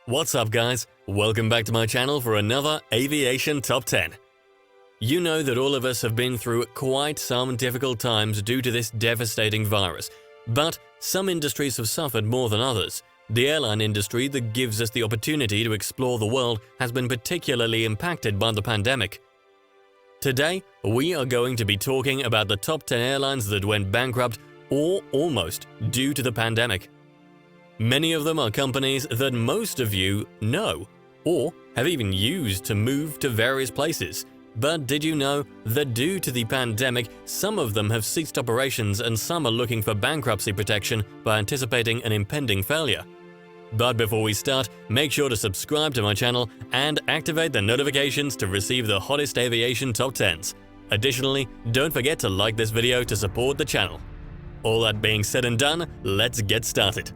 What's up, guys? Welcome back to my channel for another Aviation Top 10. You know that all of us have been through quite some difficult times due to this devastating virus, but some industries have suffered more than others. The airline industry that gives us the opportunity to explore the world has been particularly impacted by the pandemic. Today, we are going to be talking about the top 10 airlines that went bankrupt or almost due to the pandemic. Many of them are companies that most of you know or have even used to move to various places. But did you know that due to the pandemic, some of them have ceased operations and some are looking for bankruptcy protection by anticipating an impending failure? But before we start, make sure to subscribe to my channel and activate the notifications to receive the hottest aviation top 10s. Additionally, don't forget to like this video to support the channel. All that being said and done, let's get started.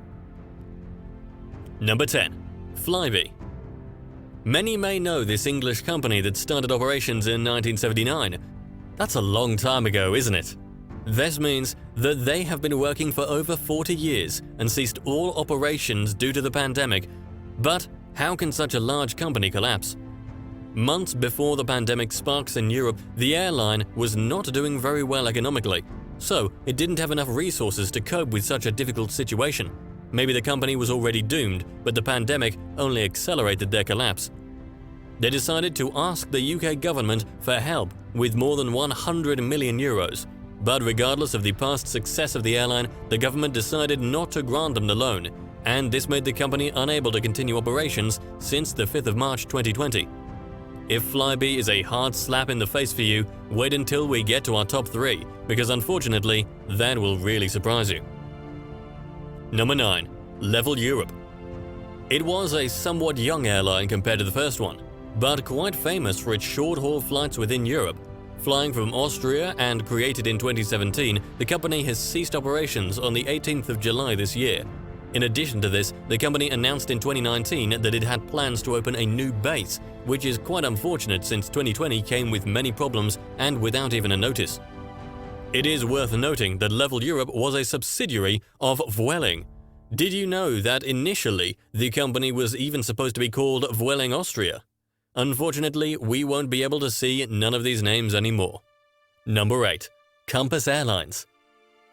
Number 10. Flybe. Many may know this English company that started operations in 1979. That's a long time ago, isn't it? This means that they have been working for over 40 years and ceased all operations due to the pandemic. But how can such a large company collapse? Months before the pandemic sparks in Europe, the airline was not doing very well economically, so it didn't have enough resources to cope with such a difficult situation. Maybe the company was already doomed, but the pandemic only accelerated their collapse. They decided to ask the UK government for help with more than 100 million euros. But regardless of the past success of the airline, the government decided not to grant them the loan, and this made the company unable to continue operations since the 5th of March 2020. If Flybe is a hard slap in the face for you, wait until we get to our top 3, because unfortunately, that will really surprise you. Number 9. Level Europe. It was a somewhat young airline compared to the first one, but quite famous for its short-haul flights within Europe. Flying from Austria and created in 2017, the company has ceased operations on the 18th of July this year. In addition to this, the company announced in 2019 that it had plans to open a new base, which is quite unfortunate since 2020 came with many problems and without even a notice. It is worth noting that Level Europe was a subsidiary of Vueling. Did you know that initially the company was even supposed to be called Vueling Austria? Unfortunately, we won't be able to see none of these names anymore. Number 8. Compass Airlines.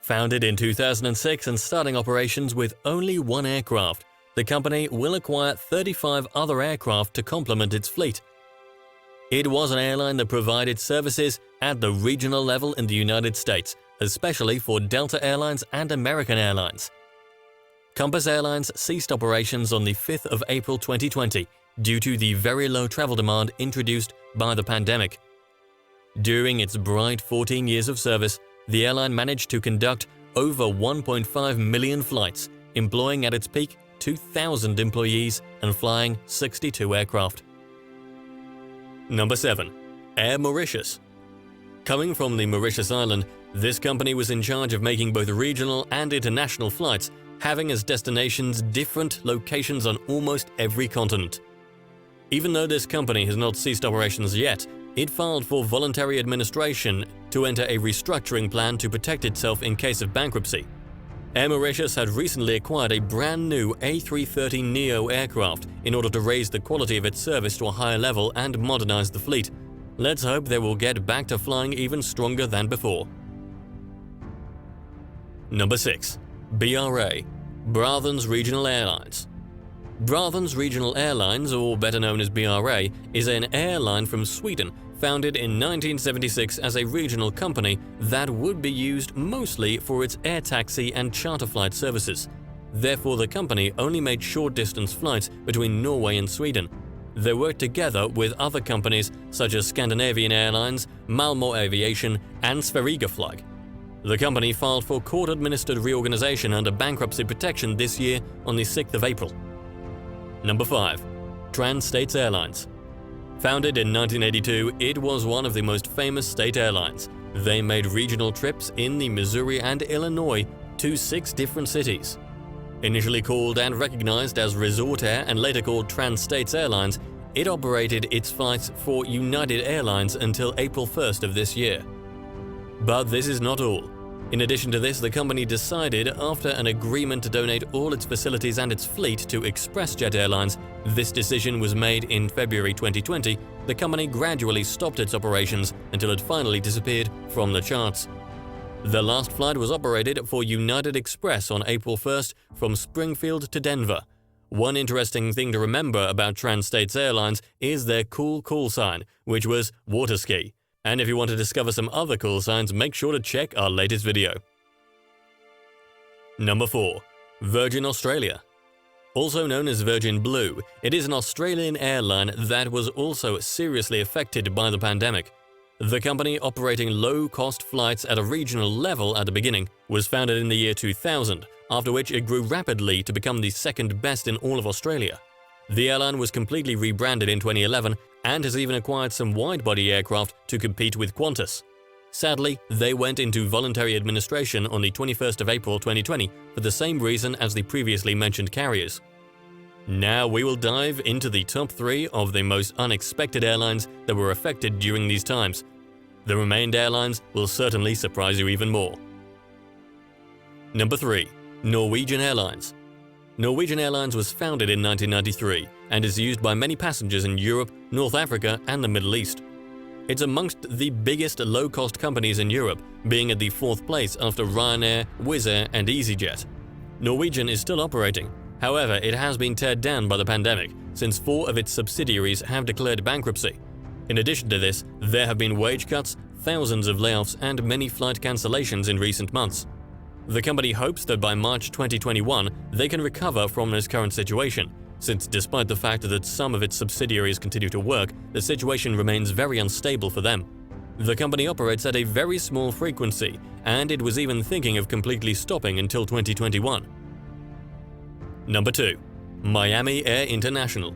Founded in 2006 and starting operations with only one aircraft, the company will acquire 35 other aircraft to complement its fleet. It was an airline that provided services at the regional level in the United States, especially for Delta Airlines and American Airlines. Compass Airlines ceased operations on the 5th of April 2020 due to the very low travel demand introduced by the pandemic. During its bright 14 years of service, the airline managed to conduct over 1.5 million flights, employing at its peak 2,000 employees and flying 62 aircraft. Number 7. Air Mauritius. Coming from the Mauritius island, this company was in charge of making both regional and international flights, having as destinations different locations on almost every continent. Even though this company has not ceased operations yet, it filed for voluntary administration to enter a restructuring plan to protect itself in case of bankruptcy. Air Mauritius had recently acquired a brand new A330neo aircraft in order to raise the quality of its service to a higher level and modernize the fleet. Let's hope they will get back to flying even stronger than before. Number 6. BRA. Braathens Regional Airlines. Braathens Regional Airlines, or better known as BRA, is an airline from Sweden founded in 1976 as a regional company that would be used mostly for its air taxi and charter flight services. Therefore, the company only made short-distance flights between Norway and Sweden. They worked together with other companies such as Scandinavian Airlines, Malmö Aviation, and Sverigeflyg. The company filed for court-administered reorganization under bankruptcy protection this year on the 6th of April. Number 5. Trans-States Airlines. Founded in 1982, it was one of the most famous state airlines. They made regional trips in the Missouri and Illinois to 6 different cities. Initially called and recognized as Resort Air and later called Trans-States Airlines, it operated its flights for United Airlines until April 1st of this year. But this is not all. In addition to this, the company decided, after an agreement to donate all its facilities and its fleet to ExpressJet Airlines, this decision was made in February 2020, the company gradually stopped its operations until it finally disappeared from the charts. The last flight was operated for United Express on April 1st from Springfield to Denver. One interesting thing to remember about Trans-States Airlines is their cool call sign, which was water ski. And if you want to discover some other call signs, make sure to check our latest video. Number 4. Virgin Australia. Also known as Virgin Blue, it is an Australian airline that was also seriously affected by the pandemic. The company, operating low-cost flights at a regional level at the beginning, was founded in the year 2000, after which it grew rapidly to become the second best in all of Australia. The airline was completely rebranded in 2011 and has even acquired some wide-body aircraft to compete with Qantas. Sadly, they went into voluntary administration on the 21st of April 2020 for the same reason as the previously mentioned carriers. Now we will dive into the top 3 of the most unexpected airlines that were affected during these times. The remaining airlines will certainly surprise you even more. Number 3. Norwegian Airlines. Norwegian Airlines was founded in 1993 and is used by many passengers in Europe, North Africa, and the Middle East. It's amongst the biggest low-cost companies in Europe, being at the 4th place after Ryanair, Wizz Air, and EasyJet. Norwegian is still operating. However, it has been teared down by the pandemic, since 4 of its subsidiaries have declared bankruptcy. In addition to this, there have been wage cuts, thousands of layoffs, and many flight cancellations in recent months. The company hopes that by March 2021, they can recover from this current situation, since despite the fact that some of its subsidiaries continue to work, the situation remains very unstable for them. The company operates at a very small frequency, and it was even thinking of completely stopping until 2021. Number 2. Miami Air International.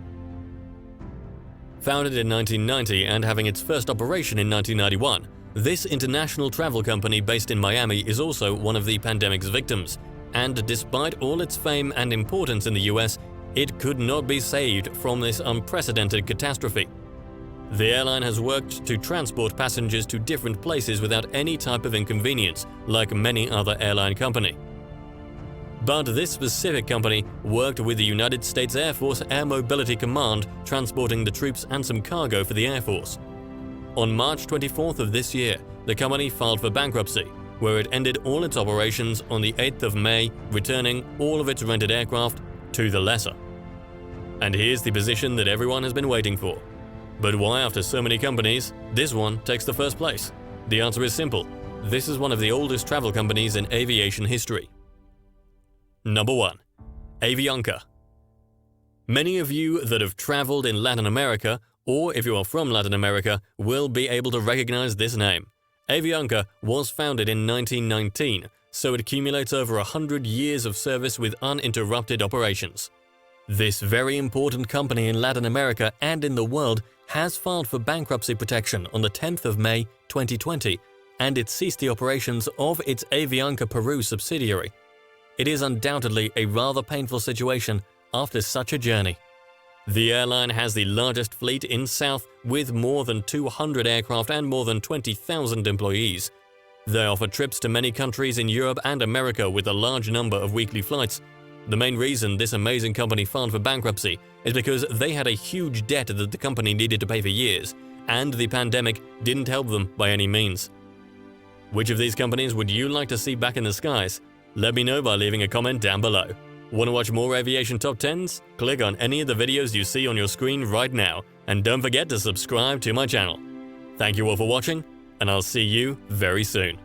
Founded in 1990 and having its first operation in 1991, this international travel company based in Miami is also one of the pandemic's victims, and despite all its fame and importance in the US, it could not be saved from this unprecedented catastrophe. The airline has worked to transport passengers to different places without any type of inconvenience, like many other airline companies. But this specific company worked with the United States Air Force Air Mobility Command, transporting the troops and some cargo for the Air Force. On March 24th of this year, the company filed for bankruptcy, where it ended all its operations on the 8th of May, returning all of its rented aircraft to the lessor. And here's the position that everyone has been waiting for. But why, after so many companies, this one takes the first place? The answer is simple. This is one of the oldest travel companies in aviation history. Number 1. Avianca. Many of you that have traveled in Latin America, or if you are from Latin America, will be able to recognize this name. Avianca was founded in 1919, so it accumulates over 100 years of service with uninterrupted operations. This very important company in Latin America and in the world has filed for bankruptcy protection on the 10th of May 2020, and it ceased the operations of its Avianca Peru subsidiary. It is undoubtedly a rather painful situation after such a journey. The airline has the largest fleet in South, with more than 200 aircraft and more than 20,000 employees. They offer trips to many countries in Europe and America with a large number of weekly flights. The main reason this amazing company filed for bankruptcy is because they had a huge debt that the company needed to pay for years, and the pandemic didn't help them by any means. Which of these companies would you like to see back in the skies? Let me know by leaving a comment down below. Want to watch more aviation top 10s? Click on any of the videos you see on your screen right now, and don't forget to subscribe to my channel. Thank you all for watching, and I'll see you very soon.